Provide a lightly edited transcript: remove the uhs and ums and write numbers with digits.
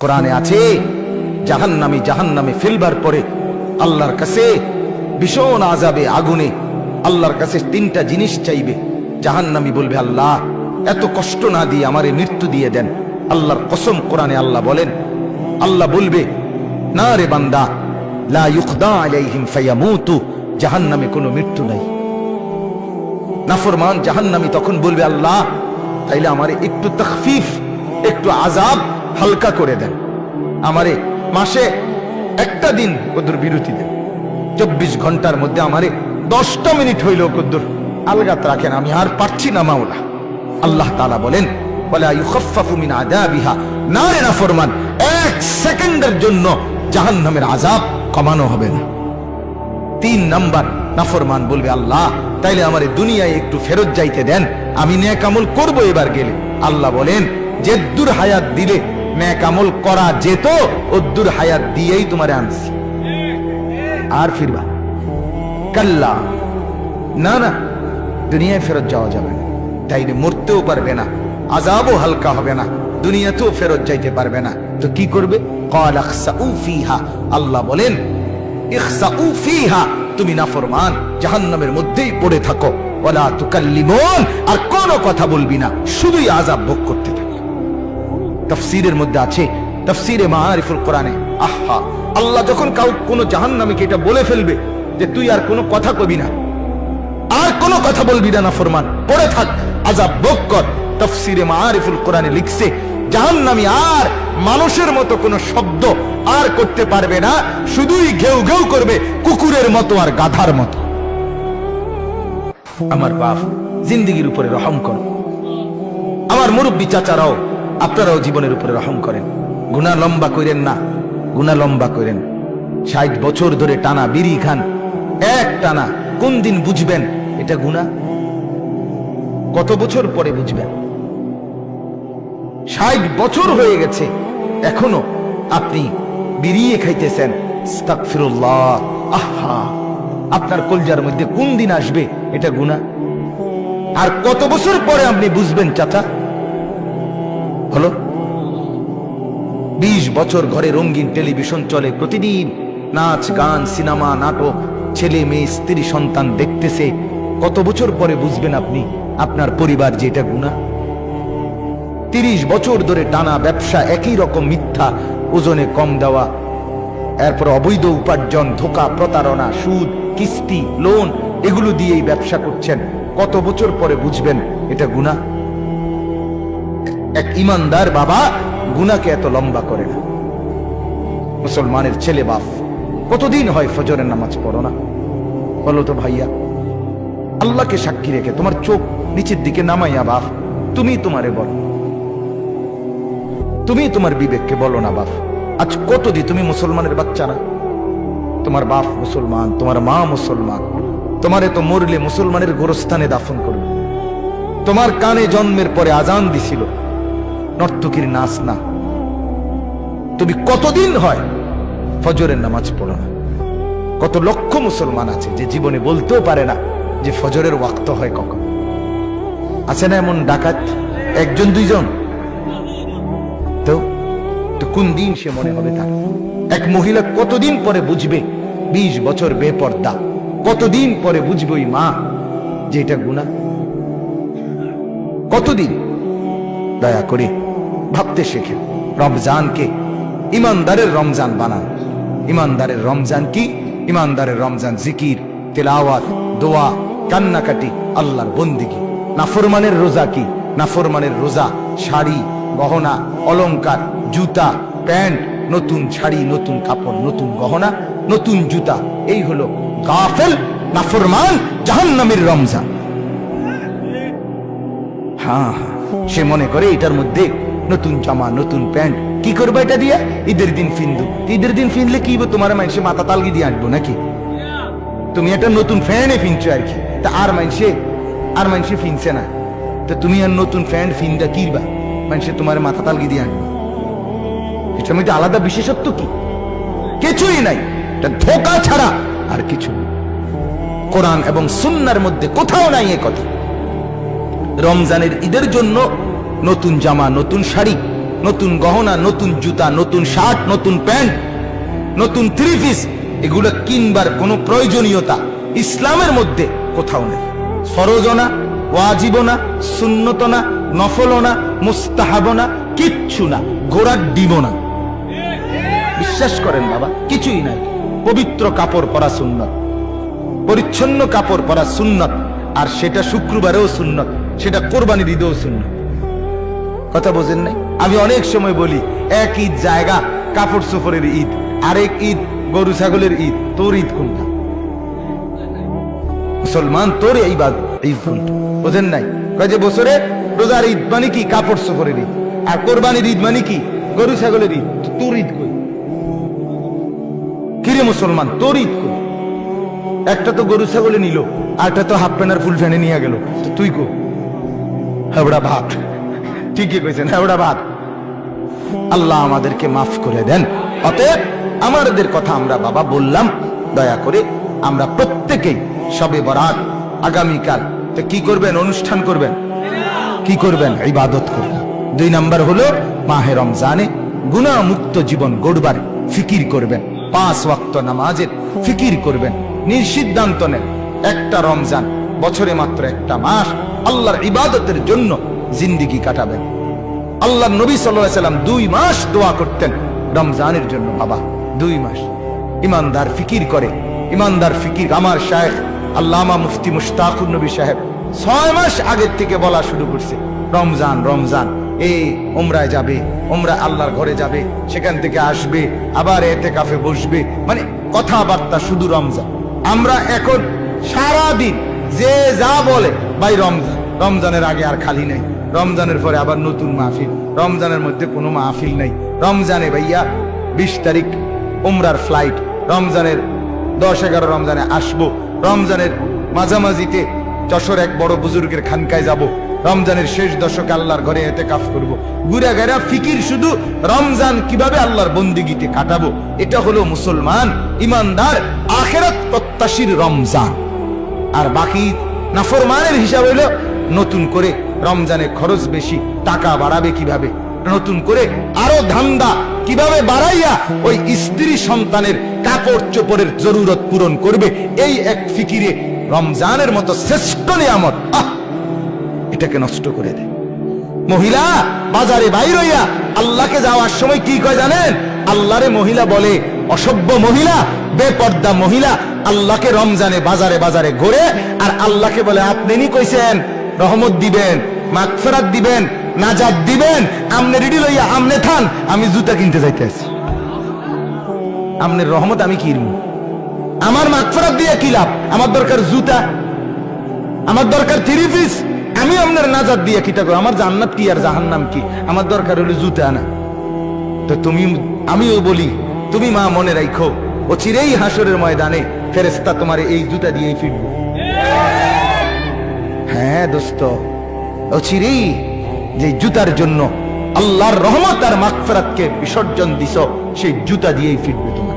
কোরআনে আছে জাহান্নামে ফেলবার পরে আল্লাহর কাছে ভীষণ আযাবে আগুনে আল্লাহর কাছে তিনটা জিনিস চাইবে। জাহান্নামী বলবে, আল্লাহ এত কষ্ট না দিয়ে আমারে মৃত্যু দিয়ে দেন। আল্লাহর কসম, কোরআনে আল্লাহ বলেন, আল্লাহ বলবে, না রে বান্দা, লা ইউখদা আলাইহিম ফায়ামুতু, জাহান্নামে কোনো মৃত্যু নাই। নাফরমান জাহান্নামী তখন বলবে, আল্লাহ তাইলে আমারে একটু তাখফিফ, একটু আযাব হালকা করে দেন, আমারে মাসে একটা দিন কদ্দুর বিরতি দেন, 24 ঘন্টার মধ্যে আমারে 10টা মিনিট হইলেও কদ্দুর আলগাত রাখেন, আমি আর পারছি না মাওলা। আল্লাহ তাআলা বলেন, ওয়ালা ইউখাফফাফু মিন আযাবিহা, না রে নাফরমান, 1 সেকেন্ডের জন্য জাহান্নামের আযাব কমানো হবে না। 3 নাম্বার, নাফরমান বলবে, আল্লাহ তাইলে আমারে দুনিয়ায় একটু ফেরত যাইতে দেন, আমি নেক আমল করব এবার গেলে। আল্লাহ বলেন, যে দূর হায়াত দিলে নেক আমল করা যেত, ও দূর হায়াত দিয়েই তোমারে আনছি, আর ফিরবা কাল্লা, না না, দুনিয়ায় ফেরত যাওয়া যাবে না, তাইলে মরতেও পারবে না, আযাবও হালকা হবে না, দুনিয়াতেও ফেরত যাইতে পারবে না। তো কি করবে? ক্বাল ইখসাউ ফিহা, আল্লাহ বলেন, ইখসাউ ফিহা, তুমি নাফরমান জাহান্নামের মধ্যেই পড়ে থাকো, ওয়ালা তুকাল্লিমুন, আর কোনো কথা বলবি না, শুধুই আযাব ভোগ করতে থাকো। তাফসীরের মধ্যে আছে, তাফসীরে মাআরিফুল কোরআনে, আহা, আল্লাহ যখন কোন জাহান্নামীকে এটা বলে ফেলবে যে তুই আর কোনো কথা কবি না, আর কোনো কথা বলবি না, নাফরমান পড়ে থাক, আযাব ভোগ কর। তাফসীরে মাআরিফুল কোরআনে লিখছে, জাহান্নামী আর মানুষের মতো কোনো শব্দ আর করতে পারবে না, শুধুই ঘেউ ঘেউ করবে, কুকুরের মতো আর গাধার মতো। আমার বাপ, জিন্দেগির উপরে রহম করো। আমার মুরব্বী চাচারাও, আপনারাও জীবনের উপরে রহম করেন। গুনাহ লম্বা করেন না, গুনাহ লম্বা করেন। 60 বছর ধরে টানা বিড়ি খান, এক টানা, কোন দিন বুঝবেন এটা গুনাহ? কত বছর পরে বুঝবেন? 60 বছর হয়ে গেছে, এখনো আপনি বিড়িয়ে খাইতেছেন। আস্তাগফিরুল্লাহ, আহা, আপনার কলজার মধ্যে কোন দিন আসবে এটা গুনাহ? আর কত বছর পরে আপনি বুঝবেন চাচা? হলো 20 বছর ঘরে রঙিন টেলিভিশন চলে, প্রতিদিন নাচ গান, সিনেমা, নাটক, ছেলে মেয়ে, স্ত্রী, সন্তান দেখতেছে। কত বছর পরে বুঝবেন আপনি, আপনার পরিবার যেটা গুনাহ? 30 বছর ধরে টানা ব্যবসা, একই রকম মিথ্যা, ওজনে কম দেওয়া, এরপর অবৈধ উপার্জন, ধোঁকা, প্রতারণা, সুদ, কিস্তি, লোন, এগুলো দিয়েই ব্যবসা করছেন। কত বছর পরে বুঝবেন এটা গুনাহ? এক ইমানদার বাবা গুনাহকে এত লম্বা করে না। মুসলমানের ছেলে বাপ, কতদিন হয় ফজরের নামাজ পড়ো না? বলো তো ভাইয়া, আল্লাহকে সাক্ষী রেখে তোমার চোখ নিচের দিকে নামাইয়া বাপ, তুমি তোমারে বলো, তুমি তোমার বিবেককে বলো না বাপ, আজ কতদিন তুমি মুসলমানের বাচ্চা না? তোমার বাপ মুসলমান, তোমার মা মুসলমান, তোমারে তো মরলে মুসলমানের গোরস্থানে দাফন করবে। তোমার কানে জন্মের পরে আজান দিছিল, নর্তকীর নাচ না। তুমি কতদিন হয় ফজরের নামাজ পড়ো না? কত লক্ষ মুসলমান আছে যে জীবনে বলতেও পারে না যে ফজরের ওয়াক্ত হয় কখন। আছে না এমন ডাকাত? 1 2 তো কোন দিন সে মনে হবে তার? এক মহিলা কতদিন পরে বুঝবে 20 বছর বেপর্দা? কতদিন পরে বুঝবে ওই মা যে এটা গুনাহ? কতদিন? দয়া করে ভাবতে শেখেন। রমজানকে ইমানদারের রমজান বানান। ইমানদারের রমজান কি? ইমানদারের রমজান জিকির, তেলাওয়াত, দোয়া, কান্নাকাটি, আল্লাহর বন্দেগী। নাফরমানের রোজা কি? নাফরমানের রোজা শাড়ি, গহনা, অলংকার, জুতা, প্যান্ট, নতুন শাড়ি, নতুন কাপড়, নতুন গহনা, নতুন জুতা। এই হলো গাফেল, নাফরমান, জাহান্নামের রমজান। হ্যাঁ, সে মনে করে এটার মধ্যে নতুন জামা, নতুন প্যান্ট, কি করবো এটা দিয়ে? ঈদের দিন ফিনদু। ঈদের দিন ফিনলে কি তোমার মানুষে মাথা তালগি দিয়ে আসবো নাকি? তুমি একটা নতুন ফ্যানে ফিনছো আর কি, তা আর মানুষে ফিনছে না, তো তুমি আর নতুন ফ্যান ফিনটা কিরবা? মানুষে তোমার মাথা তালগি দিয়ে আনবে, এটার মধ্যে আলাদা বিশেষত্ব কি? কিছুই নাই, এটা ধোঁকা ছাড়া আর কিছু। কোরআন এবং সুন্নাহর মধ্যে কোথাও নাই এ কথা। রমজানের ঈদের জন্য নতুন জামা, নতুন শাড়ি, নতুন গহনা, নতুন জুতা, নতুন শার্ট, নতুন প্যান্ট, নতুন থ্রি পিস, এগুলো কিনবার কোনো প্রয়োজনীয়তা ইসলামের মধ্যে কোথাও নেই। ফরজও না, ওয়াজিবও না, সুন্নত না, নফলও না, মুস্তাহাবও না, কিচ্ছু না, ঘোড়ার ডিমও না। বিশ্বাস করেন বাবা, কিছুই নাই। পবিত্র কাপড় পরা সুন্নত, পরিচ্ছন্ন কাপড় পরা সুন্নত, আর সেটা শুক্রবারেও সুন্নত, সেটা কোরবানির ঈদেও সুন্নত। কথা বোঝেন নাই? আমি অনেক সময় বলি, এক ঈদ জায়গা কাপড় সফরের ঈদ, আরেক ঈদ গরু ছাগলের ঈদ। তোর ঈদ কোনটা? মুসলমান, তোর এই ঈদ কোনটা? বোঝেন নাই? কয় যে বছরে রোজার ঈদ মানে কি? কাপড় সফরের ঈদ। আর কোরবানির ঈদ মানে কি? গরু ছাগলের ঈদ। তোর ঈদ কই? কিরে মুসলমান, তোর ঈদ কই? একটা তো গরু ছাগলে নিল, আরটা তো হাফ প্যান্ট আর ফুল ফ্যানে নিয়ে গেল, তো তুই কো? হেবড়া ভাত। ঠিকই কইছেন, হেবড়া ভাত। আল্লাহ আমাদেরকে মাফ করে দেন। অতএব আমাদের কথা আমরা বাবা বললাম, দয়া করে আমরা প্রত্যেকেই শবে বরাত আগামীকাল তো কি করবেন? অনুষ্ঠান করবেন। কি করবেন? ইবাদত করবেন। 2 নাম্বার হলো মাহে রমজানে গুনাহ মুক্ত জীবন গড়বার ফিকির করবেন। 5 ওয়াক্ত নামাজের ফিকির করবেন। নিঃসিদ্ধান্ত নেন, একটা রমজান বছরে মাত্র একটা মাস আল্লাহর ইবাদতের জন্য জিন্দেগি কাটাবেন। আল্লাহ নবী সাল্লাল্লাহু আলাইহি সাল্লাম 2 মাস দোয়া করতেন রমজানের জন্য। বাবা 2 মাস ইমানদার ফিকির করে। ইমানদার ফিকির আমার শায়েখ আল্লামা মুফতি মুশতাকুর নবী সাহেব 6 মাস আগের থেকে বলা শুরু করছে, রমজান রমজান, এই উমরায় যাবে, উমরা আল্লাহর ঘরে যাবে, সেখান থেকে আসবে, আবার ইতিকাফে বসবে, মানে কথাবার্তা শুধু রমজান। আমরা এখন সারা দিন যে যা বলে, ভাই রমজান, রমজানের আগে আর খালি নাই, রমজানের পরে আবার নতুন মাহফিল, রমজানের মধ্যে কোনো মাহফিল নাই, রমজানে ভাইয়া 20 তারিখ উমরার ফ্লাইট, রমজানের 10-11 রমজানে আসবো, রমজানের মাঝামাঝিতে যশোর এক বড় বুজুর্গের খানকায় যাব, রমজানের শেষ দশকে আল্লাহর ঘরে ইতিকাফ করব। ঘুরে গেরা ফিকির শুধু রমজান কিভাবে আল্লাহর বন্দেগীতে কাটাবো। এটা হলো মুসলমান ইমানদার আখিরাত প্রত্যাশীর রমজান। আর বাকি নাফরমানের হিসাব হইল নতুন করে রমজানে খরচ বেশি, টাকা বাড়াবে কিভাবে, নতুন করে আরো ধান্দা কিভাবে বাড়াইয়া ওই স্ত্রী সন্তানের কাপড় চোপড়ের জরুরত পূরণ করবে, এই এক ফিকিরে রমজানের মতো শ্রেষ্ঠ নিয়ামত এটাকে নষ্ট করে দেয়। মহিলা বাজারে বাইর হইয়া আল্লাহকে যাওয়ার সময় কি কয় জানেন? আল্লাহরে মহিলা বলে অসভ্য মহিলা, বেপর্দা মহিলা। আল্লাহকে রমজানে বাজারে বাজারে ঘুরে আর আল্লাহকে বলে আপনি নি কইছেন রহমত দিবেন, মাগফিরাত দিবেন, নাজাত দিবেন, আমনে রেডি লইয়া আমনে থান, আমি জুতা কিনতে যাইতেছি। আমনের রহমত আমি কিনবো, আমার মাগফিরাত দিয়ে কি লাভ? আমার দরকার জুতা, আমার দরকার থ্রি পিস, আমি আপনার নাজাত দিয়ে কিটা করো? আমার জান্নাত কি আর জাহান্নাম কি? আমার দরকার হলো জুতা না। তো তুমি, আমিও বলি, তুমি মা মনে রাখো, ও চিরেই হাসরের ময়দানে ফেরেশতা তোমার এই জুতা দিয়েই ফিরবে। হ্যাঁ দোস্ত, ও চিরেই যে জুতার জন্য আল্লাহর রহমত আর মাগফিরাতকে বিসর্জন দিছো, সেই জুতা দিয়েই ফিরবে তুমি।